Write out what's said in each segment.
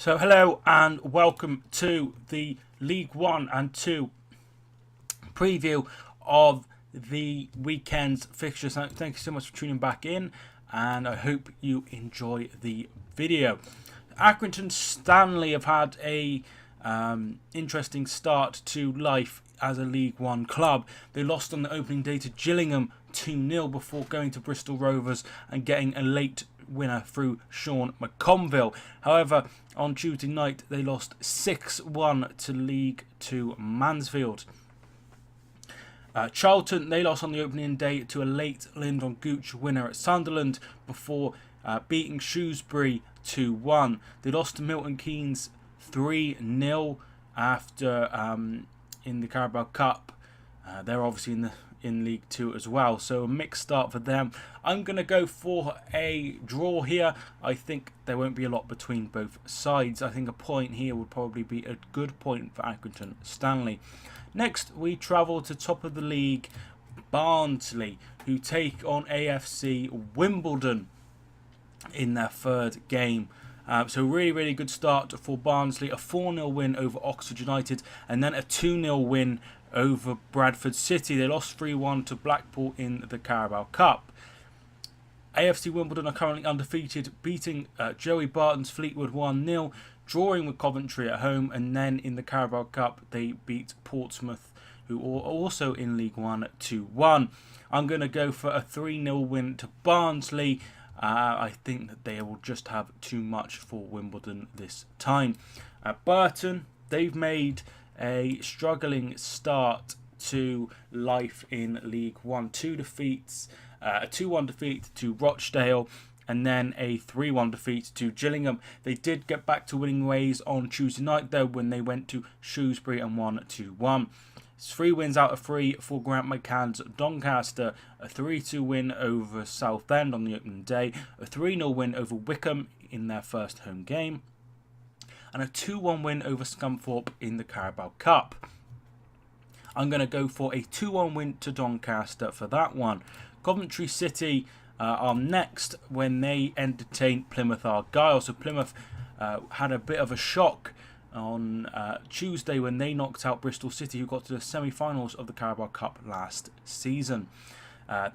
So hello and welcome to the League 1 and 2 preview of the weekend's fixtures. Thank you so much for tuning back in, and I hope you enjoy the video. Accrington Stanley have had a interesting start to life as a League 1 club. They lost on the opening day to Gillingham 2-0 before going to Bristol Rovers and getting a late winner through Sean McConville. However, on Tuesday night they lost 6-1 to League 2 Mansfield. Charlton, they lost on the opening day to a late Lyndon Gooch winner at Sunderland before beating Shrewsbury 2-1. They lost to Milton Keynes 3-0 after in the Carabao Cup. They're obviously in League 2 as well, so a mixed start for them. I'm going to go for a draw here. I think there won't be a lot between both sides. I think a point here would probably be a good point for Accrington Stanley. Next, we travel to top of the league, Barnsley, who take on AFC Wimbledon in their third game. So really good start for Barnsley. A 4-0 win over Oxford United and then a 2-0 win over Bradford City. They lost 3-1 to Blackpool in the Carabao Cup. AFC Wimbledon are currently undefeated, beating Joey Barton's Fleetwood 1-0, drawing with Coventry at home, and then in the Carabao Cup they beat Portsmouth, who are also in League 1, 2-1. I'm going to go for a 3-0 win to Barnsley. I think that they will just have too much for Wimbledon this time. Burton, they've made a struggling start to life in League 1. Two defeats, a 2-1 defeat to Rochdale and then a 3-1 defeat to Gillingham. They did get back to winning ways on Tuesday night though when they went to Shrewsbury and won 2-1. It's 3 wins out of 3 for Grant McCann's Doncaster, a 3-2 win over Southend on the opening day, a 3-0 win over Wycombe in their first home game, and a 2-1 win over Scunthorpe in the Carabao Cup. I'm going to go for a 2-1 win to Doncaster for that one. Coventry City are next when they entertain Plymouth Argyle. So Plymouth had a bit of a shock on Tuesday when they knocked out Bristol City, who got to the semi-finals of the Carabao Cup last season.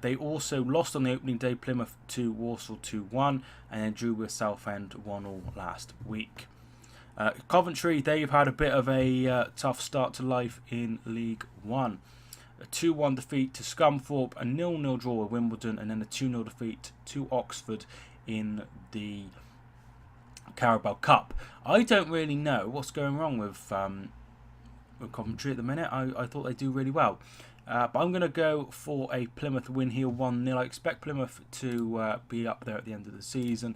They also lost on the opening day, Plymouth to Walsall 2-1, and then drew with Southend 1-1 last week. Coventry, they've had a bit of a tough start to life in League 1. A 2-1 defeat to Scunthorpe, a 0-0 draw with Wimbledon, and then a 2-0 defeat to Oxford in the Carabao Cup. I don't really know what's going wrong with Coventry at the minute. I thought they do really well. But I'm going to go for a Plymouth win here, 1-0. I expect Plymouth to be up there at the end of the season.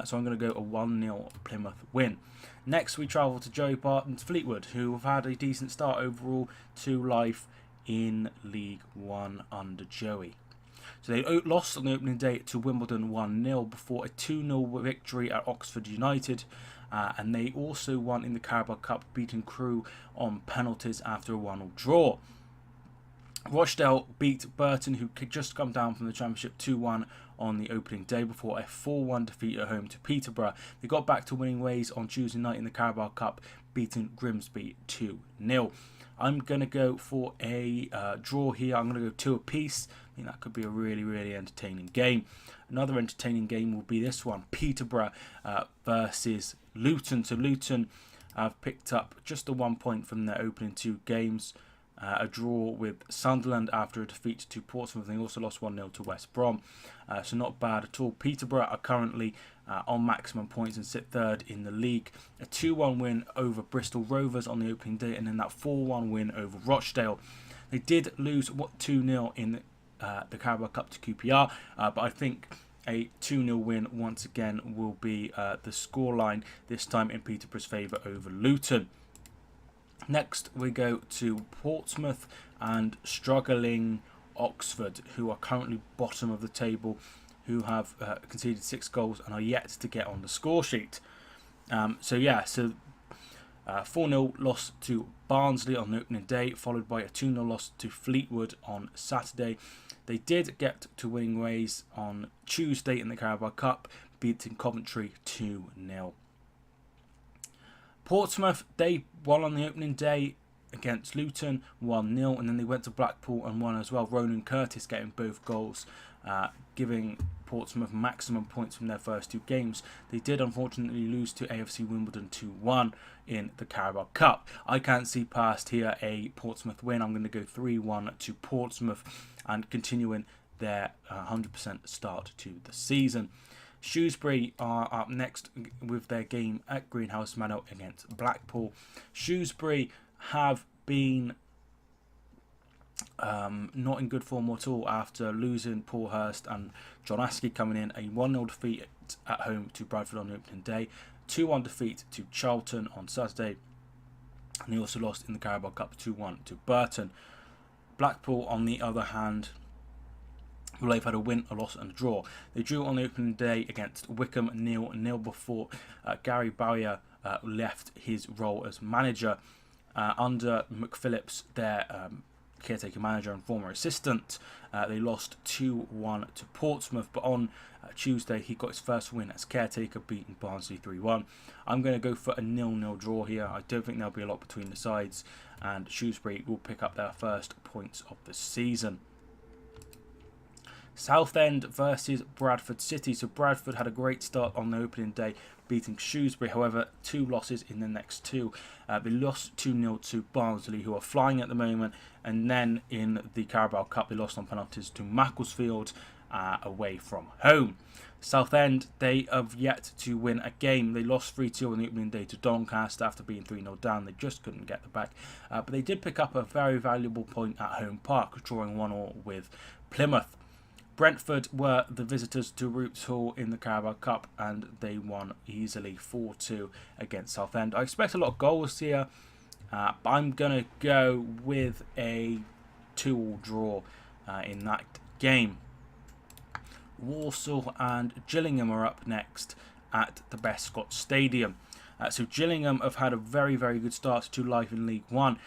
So I'm going to go a 1-0 Plymouth win. Next, we travel to Joey Barton's Fleetwood, who have had a decent start overall to life in League 1 under Joey. So they lost on the opening day to Wimbledon 1-0 before a 2-0 victory at Oxford United. And they also won in the Carabao Cup, beating Crewe on penalties after a 1-1 draw. Rochdale beat Burton, who could just come down from the Championship, 2-1 on the opening day before a 4-1 defeat at home to Peterborough. They got back to winning ways on Tuesday night in the Carabao Cup, beating Grimsby 2-0. I'm going to go for a draw here. I'm going to go 2 apiece. I think that could be a really entertaining game. Another entertaining game will be this one, Peterborough versus Luton. So Luton have picked up just the 1 point from their opening 2 games. A draw with Sunderland after a defeat to Portsmouth. They also lost 1-0 to West Brom. So not bad at all. Peterborough are currently on maximum points and sit third in the league. A 2-1 win over Bristol Rovers on the opening day, and then that 4-1 win over Rochdale. They did lose 2-0 in the Carabao Cup to QPR, but I think a 2-0 win once again will be the scoreline, this time in Peterborough's favour over Luton. Next, we go to Portsmouth and struggling Oxford, who are currently bottom of the table, who have conceded 6 goals and are yet to get on the score sheet. 4-0 loss to Barnsley on the opening day, followed by a 2-0 loss to Fleetwood on Saturday. They did get to winning ways on Tuesday in the Carabao Cup, beating Coventry 2-0. Portsmouth, they won on the opening day against Luton 1-0, and then they went to Blackpool and won as well. Ronan Curtis getting both goals, giving Portsmouth maximum points from their first 2 games. They did unfortunately lose to AFC Wimbledon 2-1 in the Carabao Cup. I can't see past here a Portsmouth win. I'm going to go 3-1 to Portsmouth and continuing their 100% start to the season. Shrewsbury are up next with their game at Greenhouse Manor against Blackpool. Shrewsbury have been not in good form at all after losing Paul Hurst and John Askey, coming in a 1-0 defeat at home to Bradford on the opening day, 2-1 defeat to Charlton on Saturday, and they also lost in the Carabao Cup 2-1 to Burton. Blackpool, on the other hand, well, they've had a win, a loss and a draw. They drew on the opening day against Wycombe 0-0 before Gary Bowyer left his role as manager. Under McPhillips, their caretaker manager and former assistant, they lost 2-1 to Portsmouth, but on Tuesday he got his first win as caretaker, beating Barnsley 3-1. I'm going to go for a 0-0 draw here. I don't think there'll be a lot between the sides, and Shrewsbury will pick up their first points of the season. Southend versus Bradford City. So Bradford had a great start on the opening day, beating Shrewsbury. However, 2 losses in the next 2. They lost 2-0 to Barnsley, who are flying at the moment. And then in the Carabao Cup, they lost on penalties to Macclesfield away from home. Southend, they have yet to win a game. They lost 3-2 on the opening day to Doncaster after being 3-0 down. They just couldn't get the back. But they did pick up a very valuable point at home park, drawing 1-1 with Plymouth. Brentford were the visitors to Roots Hall in the Carabao Cup, and they won easily 4-2 against Southend. I expect a lot of goals here, but I'm going to go with a 2-2 draw in that game. Walsall and Gillingham are up next at the Bescot Stadium. So Gillingham have had a very, very good start to life in League One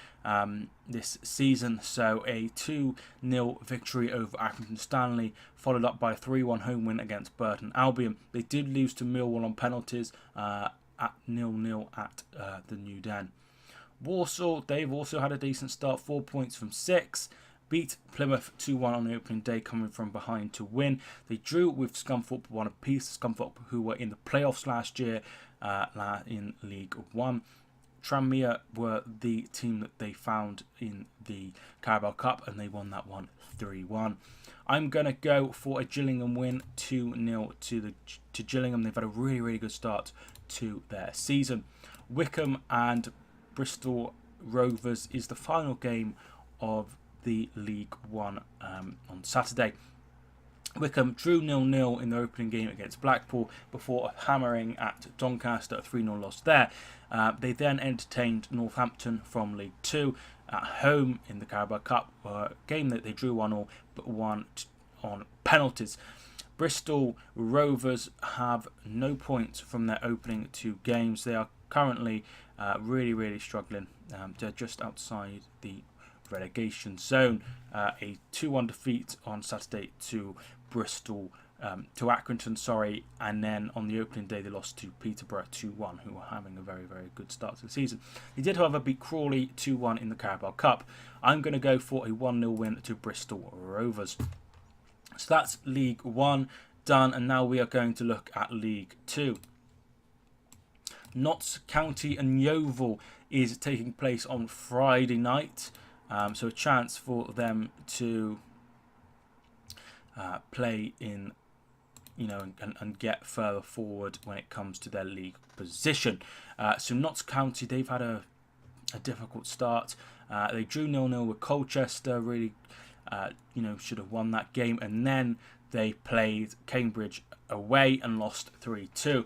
this season. So a 2-0 victory over Accrington Stanley, followed up by a 3-1 home win against Burton Albion. They did lose to Millwall on penalties at 0-0 at the New Den. Walsall, they've also had a decent start, 4 points from 6. Beat Plymouth 2-1 on the opening day, coming from behind to win. They drew with Scunthorpe 1 apiece. Scunthorpe, who were in the playoffs last year in League One. Tranmere were the team that they found in the Carabao Cup, and they won that one 3-1. I'm going to go for a Gillingham win, 2-0 to Gillingham. They've had a really, really good start to their season. Wycombe and Bristol Rovers is the final game of the League One on Saturday. Wycombe drew 0-0 in their opening game against Blackpool before hammering at Doncaster, a 3-0 loss there. They then entertained Northampton from League 2 at home in the Carabao Cup, a game that they drew 1-1 but won on penalties. Bristol Rovers have no points from their opening 2 games. They are currently really, really struggling. They're just outside the relegation zone. A 2-1 defeat on Saturday to Accrington, and then on the opening day they lost to Peterborough 2-1, who are having a very, very good start to the season. They did, however, beat Crawley 2-1 in the Carabao Cup. I'm going to go for a 1-0 win to Bristol Rovers. So that's League 1 done, and now we are going to look at League 2. Notts County and Yeovil is taking place on Friday night. So a chance for them to play in, and get further forward when it comes to their league position. So Notts County, they've had a difficult start. They drew 0-0 with Colchester. Really, should have won that game, and then they played Cambridge away and lost 3-2.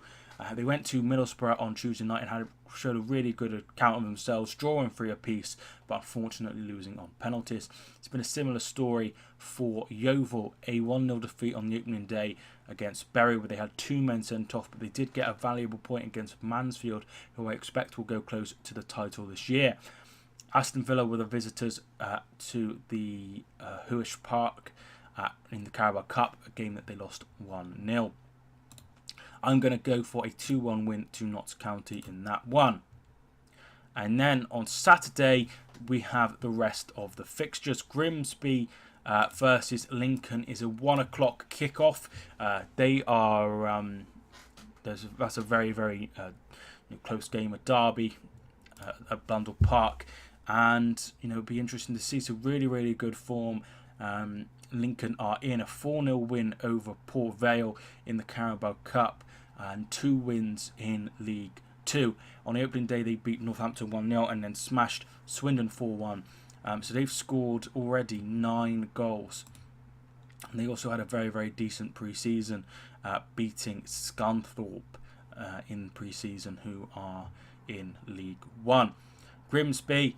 They went to Middlesbrough on Tuesday night and showed a really good account of themselves, drawing 3 apiece, but unfortunately losing on penalties. It's been a similar story for Yeovil, a 1-0 defeat on the opening day against Bury, where they had 2 men sent off, but they did get a valuable point against Mansfield, who I expect will go close to the title this year. Aston Villa were the visitors to the Huish Park in the Carabao Cup, a game that they lost 1-0. I'm going to go for a 2-1 win to Notts County in that one. And then on Saturday, we have the rest of the fixtures. Grimsby versus Lincoln is a 1 o'clock kickoff. They are that's a very, very close game, a derby at Blundell Park, and it'll be interesting to see some really, really good form. Lincoln are in a 4-0 win over Port Vale in the Carabao Cup and 2 wins in League 2. On the opening day, they beat Northampton 1-0 and then smashed Swindon 4-1. So they've scored already 9 goals. And they also had a very, very decent pre-season, beating Scunthorpe in pre-season, who are in League 1. Grimsby,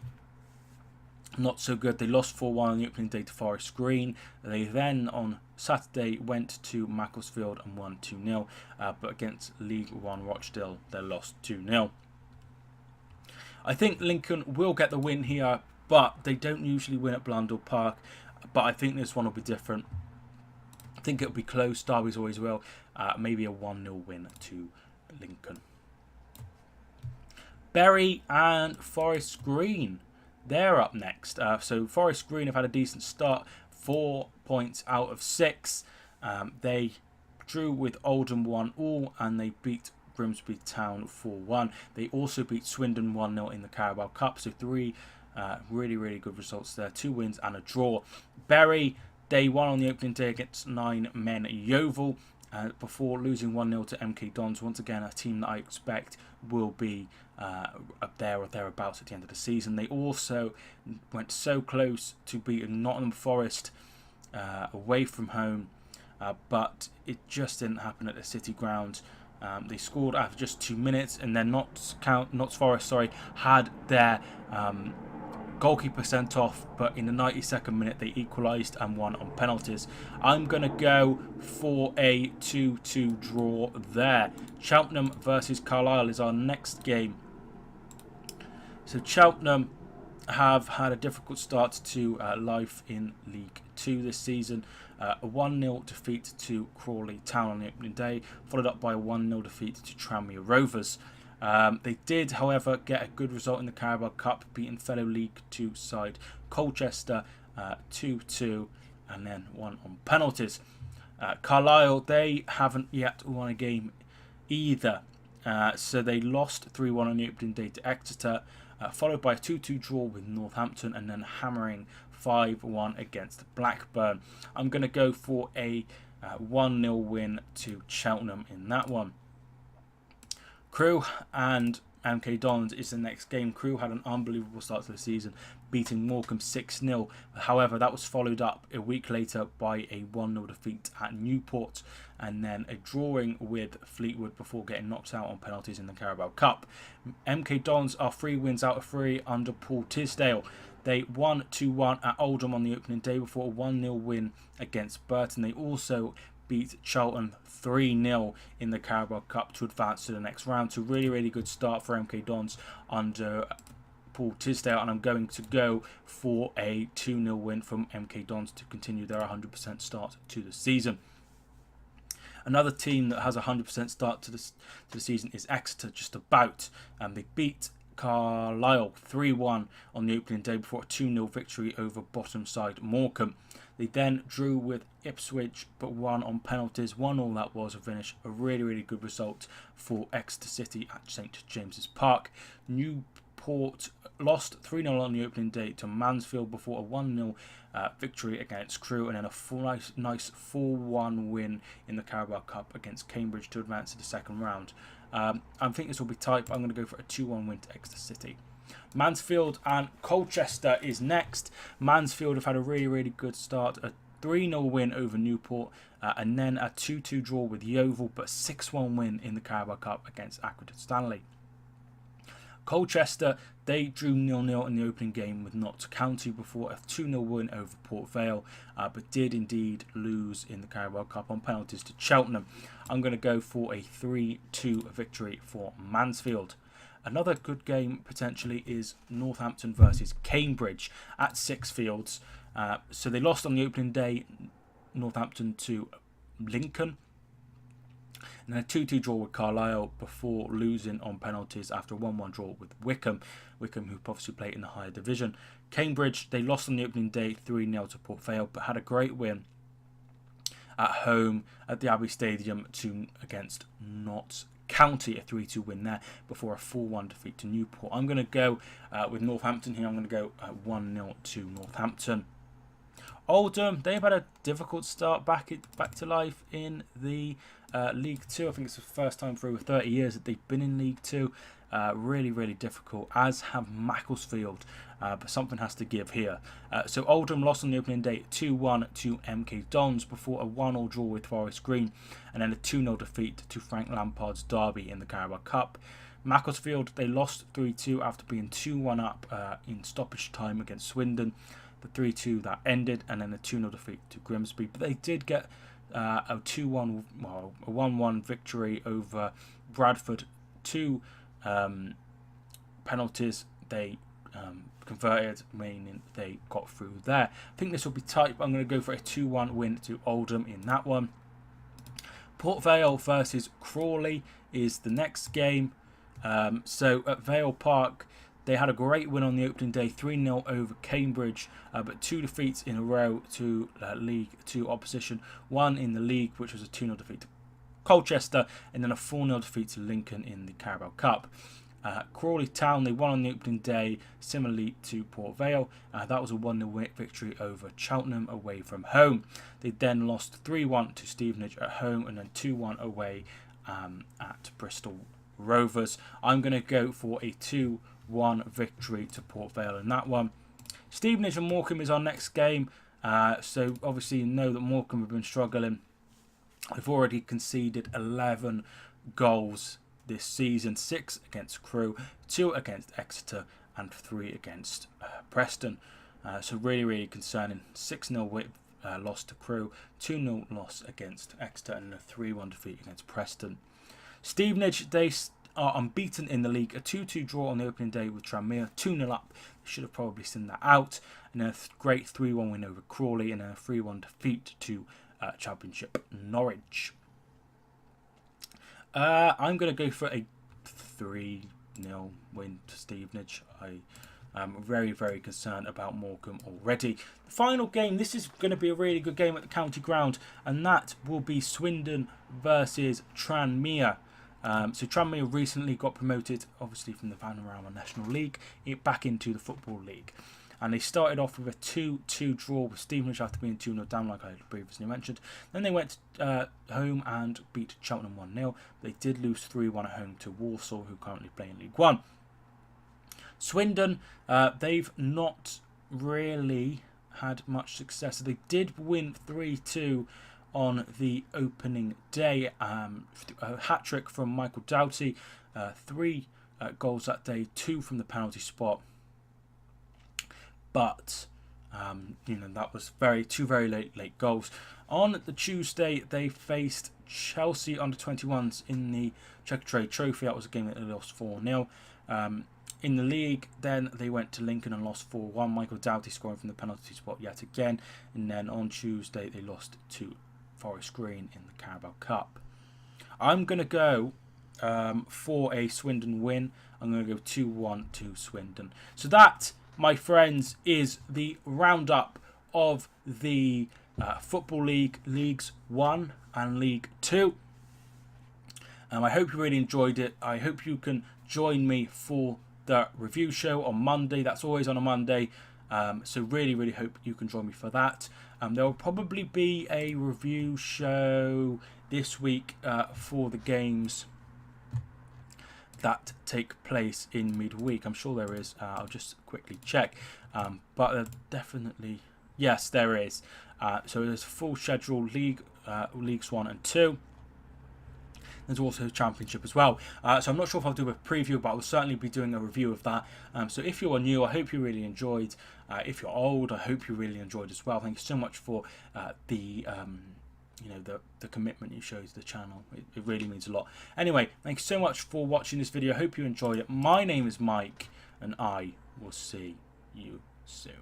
not so good. They lost 4-1 on the opening day to Forest Green. They then, on Saturday, went to Macclesfield and won 2-0. But against League 1 Rochdale, they lost 2-0. I think Lincoln will get the win here, but they don't usually win at Blundell Park. But I think this one will be different. I think it'll be close. Derby's always will. Maybe a 1-0 win to Lincoln. Bury and Forest Green, they're up next. So Forest Green have had a decent start, 4 points out of 6. They drew with Oldham 1-1 and they beat Grimsby Town 4-1. They also beat Swindon 1-0 in the Carabao Cup. So 3 really, really good results there. 2 wins and a draw. Bury, they won on the opening day against 9 men Yeovil. Before losing 1-0 to MK Dons. Once again, a team that I expect will be up there or thereabouts at the end of the season. They also went so close to beating Nottingham Forest away from home, but it just didn't happen at the City ground. They scored after just 2 minutes, and then Notts Forest had their goalkeeper sent off, but in the 92nd minute they equalised and won on penalties. I'm going to go for a 2-2 draw there. Cheltenham versus Carlisle is our next game. So Cheltenham have had a difficult start to life in League 2 this season. A 1-0 defeat to Crawley Town on the opening day, followed up by a 1-0 defeat to Tranmere Rovers. They did, however, get a good result in the Carabao Cup, beating fellow League 2 side Colchester 2-2 and then won on penalties. Carlisle, they haven't yet won a game either. So they lost 3-1 on the opening day to Exeter, followed by a 2-2 draw with Northampton and then hammering 5-1 against Blackburn. I'm going to go for a 1-0 win to Cheltenham in that one. Crewe and MK Dons is the next game. Crewe had an unbelievable start to the season, beating Morecambe 6-0. However, that was followed up a week later by a 1-0 defeat at Newport and then a drawing with Fleetwood before getting knocked out on penalties in the Carabao Cup. MK Dons are 3 wins out of 3 under Paul Tisdale. They won 2-1 at Oldham on the opening day before a 1-0 win against Burton. They also beat Charlton 3-0 in the Carabao Cup to advance to the next round. So really, really good start for MK Dons under Paul Tisdale, and I'm going to go for a 2-0 win from MK Dons to continue their 100% start to the season. Another team that has a 100% start to the season is Exeter, just about. They beat Carlisle 3-1 on the opening day before a 2-0 victory over bottom side Morecambe. They then drew with Ipswich but won on penalties. 1-1 that was a finish. A really, really good result for Exeter City at St James's Park. Newport lost 3-0 on the opening day to Mansfield before a 1-0 victory against Crewe and then a nice 4-1 win in the Carabao Cup against Cambridge to advance to the second round. I think this will be tight, but I'm going to go for a 2-1 win to Exeter City. Mansfield and Colchester is next. Mansfield have had a really, really good start. A 3-0 win over Newport and then a 2-2 draw with Yeovil, but a 6-1 win in the Carabao Cup against Accrington Stanley. Colchester, they drew 0-0 in the opening game with Notts County before a 2-0 win over Port Vale, but did indeed lose in the Carabao Cup on penalties to Cheltenham. I'm going to go for a 3-2 victory for Mansfield. Another good game potentially is Northampton versus Cambridge at Sixfields. So they lost on the opening day, Northampton to Lincoln. And then a 2-2 draw with Carlisle before losing on penalties after a 1-1 draw with Wycombe. Wycombe, who obviously played in the higher division. Cambridge, they lost on the opening day 3-0 to Port Vale, but had a great win at home at the Abbey Stadium against Notts County, a 3-2 win there before a 4-1 defeat to Newport. I'm going to go with Northampton here. I'm going to go 1-0 to Northampton. Oldham, they've had a difficult start back to life in the League 2. I think it's the first time for over 30 years that they've been in League 2. Really, really difficult, as have Macclesfield. But something has to give here. So Oldham lost on the opening day 2-1 to MK Dons before a 1-1 draw with Forest Green, and then a 2-0 defeat to Frank Lampard's Derby in the Carabao Cup. Macclesfield, they lost 3-2 after being 2-1 up in stoppage time against Swindon. The 3-2 that ended, and then a 2-0 defeat to Grimsby. But they did get a 1-1 victory over Bradford. 2 penalties they converted, meaning they got through there. I think this will be tight, but I'm going to go for a 2-1 win to Oldham in that one. Port Vale versus Crawley is the next game. So at Vale Park, they had a great win on the opening day, 3-0 over Cambridge, but 2 defeats in a row to League 2 opposition. One in the league, which was a 2-0 defeat to Colchester, and then a 4-0 defeat to Lincoln in the Carabao Cup. Crawley Town, they won on the opening day, similarly to Port Vale. That was a 1-0 victory over Cheltenham away from home. They then lost 3-1 to Stevenage at home, and then 2-1 away at Bristol Rovers. I'm going to go for a 2-1 victory to Port Vale in that one. Stevenage and Morecambe is our next game. So obviously you know that Morecambe have been struggling. They've already conceded 11 goals this season, 6 against Crewe, 2 against Exeter, and 3 against Preston. So really, really concerning. 6-0 loss to Crewe, 2-0 loss against Exeter, and a 3-1 defeat against Preston. Stevenage, they are unbeaten in the league. A 2-2 draw on the opening day with Tranmere, 2-0 up. They should have probably seen that out. And a great 3-1 win over Crawley, and a 3-1 defeat to Championship Norwich. I'm going to go for a 3-0 win to Stevenage. I am very, very concerned about Morecambe already. The final game, this is going to be a really good game at the county ground, and that will be Swindon versus Tranmere. So Tranmere recently got promoted, obviously from the Panorama National League, back into the Football League. And they started off with a 2-2 draw with Stevenage after being 2-0 down, like I previously mentioned. Then they went home and beat Cheltenham 1-0. They did lose 3-1 at home to Walsall, who currently play in League 1. Swindon, they've not really had much success. They did win 3-2 on the opening day. A hat-trick from Michael Doughty. 3 goals that day, 2 from the penalty spot. But that was two very late goals. On the Tuesday, they faced Chelsea under-21s in the Checkatrade Trophy. That was a game that they lost 4-0. In the league, then they went to Lincoln and lost 4-1. Michael Doughty scoring from the penalty spot yet again. And then on Tuesday, they lost to Forest Green in the Carabao Cup. I'm going to go for a Swindon win. I'm going to go 2-1 to Swindon. So that, my friends, is the roundup of the Football League, Leagues 1 and League 2. I hope you really enjoyed it. I hope you can join me for the review show on Monday. That's always on a Monday. So really hope you can join me for that. There will probably be a review show this week for the games that take place in midweek. I'm sure there is. I'll just quickly check. But definitely, yes, there is. So there's a full schedule, Leagues 1 and 2. There's also a Championship as well. So I'm not sure if I'll do a preview, but I'll certainly be doing a review of that. So if you're new, I hope you really enjoyed. If you're old, I hope you really enjoyed as well. Thank you so much for the commitment you show to the channel. It really means a lot. Anyway, thank you so much for watching this video. I hope you enjoyed it. My name is Mike, and I will see you soon.